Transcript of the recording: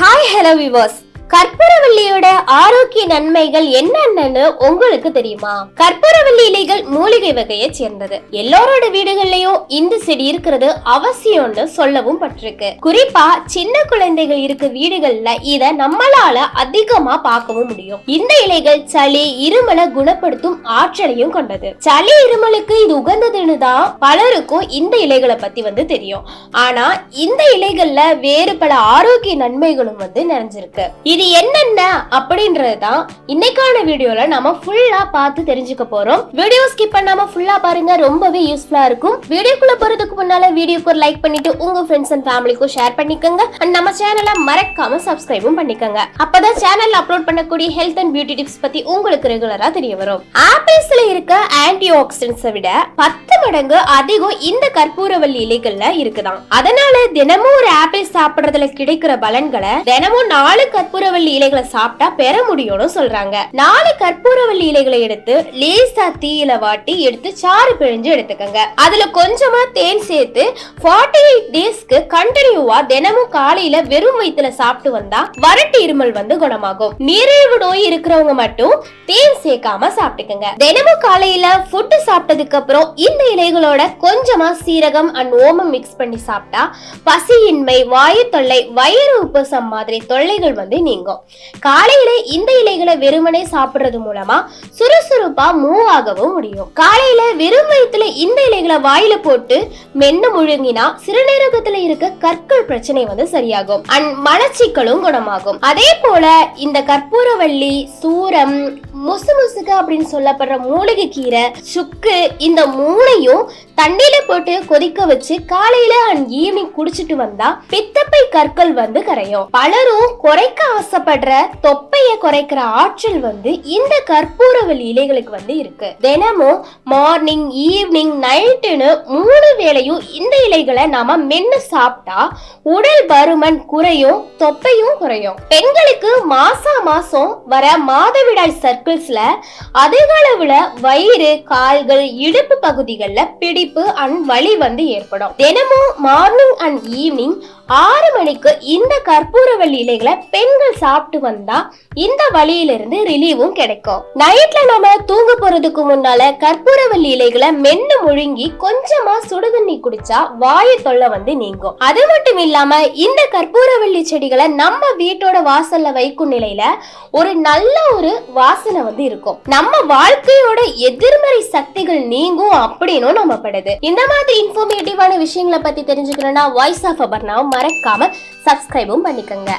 Hi hello viewers, கற்பூரவல்லியோட ஆரோக்கிய நன்மைகள் என்னென்னு உங்களுக்கு தெரியுமா? கற்பூரவல்லி இலைகள் மூலிகை வகையை சேர்ந்தது. எல்லாரோட வீடுகள்லயும் இந்த செடி இருக்கிறது அவசியம்னு சொல்லவும் பட்டிருக்கு. குறிப்பா சின்ன குழந்தைகள் இருக்க வீடுகள்ல இத நம்மளால அதிகமா பார்க்கவும் முடியும். இந்த இலைகள் சளி இருமலை குணப்படுத்தும் ஆற்றலையும் கொண்டது. சளி இருமலுக்கு இது உகந்ததுன்னு தான் பலருக்கும் இந்த இலைகளை பத்தி தெரியும். ஆனா இந்த இலைகள்ல வேறு பல ஆரோக்கிய நன்மைகளும் நிறைஞ்சிருக்கு. இது என்னென்ன அப்படின்றதுதான் இன்னைக்கான வீடியோல நாம ஃபுல்லா பார்த்து தெரிஞ்சுக்க போறோம். வீடியோ ஸ்கிப் பண்ணாம ஃபுல்லா பாருங்க, ரொம்பவே யூஸ்ஃபுல்லா இருக்கும். வீடியோக்குள்ள போறதுக்கு முன்னால வீடியோக்கு ஒரு லைக் பண்ணிட்டு உங்க ஃப்ரெண்ட்ஸ் அண்ட் ஃபேமிலிக்கும் ஷேர் பண்ணிக்கோங்க. அண்ட் நம்ம சேனலை மறக்காம சப்ஸ்கிரைபும் பண்ணிக்கோங்க. அப்பதான் சேனல்ல அப்லோட் பண்ணக்கூடிய ஹெல்த் அண்ட் பியூட்டி டிப்ஸ் பத்தி உங்களுக்கு ரெகுலரா தெரிய வரும். ஆப்பிள்ஸ்ல இருக்க ஆன்டி ஆக்சிடென்ட்ஸை விட 10 மடங்கு அதிகம் இந்த கற்பூரவல்லி இலைகள்ல இருக்குதான். அதனால தினமும் ஒரு ஆப்பிள் சாப்பிடுறதுல கிடைக்கிற பலன்களை தினமும் 4 கற்பூரவல்லி இலைகளை சாப்பிட்டா பெற முடியும்னு சொல்றாங்க. 4 கற்பூரவல்லி இலைகளை எடுத்து லேசா தீயில வாட்டி எடுத்து சாறு பிழிஞ்சு எடுத்துக்கங்க. அதுல கொஞ்சமா தேன் சேர்த்து 48 டேஸ்க்கு கண்டினியூவா தினமும் காலையில வெறும் வயிற்றுல சாப்பிட்டு வந்தா வறட்டு இருமல் குணமாகும். நீரிழிவு நோய் இருக்கிறவங்க மட்டும் தேன் சேர்க்காம சாப்பிட்டுக்கங்க. தினமும் காலையில ஃபுட் சாப்பிட்டதுக்கு அப்புறம் இந்த இலைகளோட கொஞ்சமா சீரகம் அண்ட் ஓமம் மிக்ஸ் பண்ணி சாப்பிட்டா பசியின்மை, வாயு தொல்லை, வயிறு உப்பசம் மாதிரி தொல்லைகள் நீங்கும். காலையில இந்த இலைகளை வெறுமனே சாப்பிடுறது மூலமா சுறுசுறுப்பா மூவ் ஆகவும் முடியும். காலையில வெறும் வயிற்றுல இந்த இலைகளை வாயில போட்டு மென்னு முழுங்கினா சிறுநீரகத்துல இருக்க கற்கள் பிரச்சனை சரியாகும். அண்ட் மலச்சிக்கலும் குணமாகும். அதே போல இந்த கற்பூரவல்லி, சூரம், முசுமுசுக்கு அப்படின்னு சொல்லப்படுற மூலிகை கீரை, சுக்கு, இந்த மூணையும் தண்ணியில போட்டு கொதிக்க வச்சு காலையில அண்ட் ஈவினிங் குடிச்சிட்டு வந்தா பித்தப்பை கற்கள் கரையும். பலரும் குறைக்க ஆசைப்படுற தொப்பைய குறைக்கிற ஆற்றல் இந்த கற்பூரவல்லி இலைகளுக்கு இருக்கு. தினமும் மார்னிங், ஈவினிங், நைட்டுன்னு 3 வேளையும் இந்த இலைகளை நாம மென்னு சாப்பிட்டா உடல் பருமன் குறையும், தொப்பையும் குறையும். பெண்களுக்கு மாசம் வர மாதவிடாய் சர்க்கிள்ஸ்ல அதிக அளவுல வயிறு, கால்கள், இடுப்பு பகுதிகளில் பிடிப்பு அண்ட் வலி ஏற்படும். தினமும் மார்னிங் அண்ட் ஈவினிங் 6 மணிக்கு இந்த கற்பூரவல்லி இலைகளை பெண்கள் சாப்பிட்டு வந்தா இந்த வலியிலிருந்து ரிலீவும் கிடைக்கும். நைட்ல நாம தூங்க போறதுக்கு முன்னால கற்பூரவல்லி இலைகளை மென்னு முழுங்கி கொஞ்சமா சுடுதண்ணி குடிச்சா வாயு தொல்லை நீங்கும். அது மட்டும் இல்லாம இந்த கற்பூரவல்லி செடிகளை நம்ம வீட்டோட வாசல்ல வைக்கும் நிலையில ஒரு நல்ல ஒரு வாசனை இருக்கும். நம்ம வாழ்க்கையோட எதிர்மறை சக்திகள் நீங்கும் அப்படின்னு நம்பப்படுது. இந்த மாதிரி இன்ஃபர்மேட்டிவான விஷயங்களை பத்தி தெரிஞ்சுக்கணும்னா வாய்ஸ் ஆஃப் அபர்ணாவை மறக்காம சப்ஸ்கிரைபும் பண்ணிக்கங்க.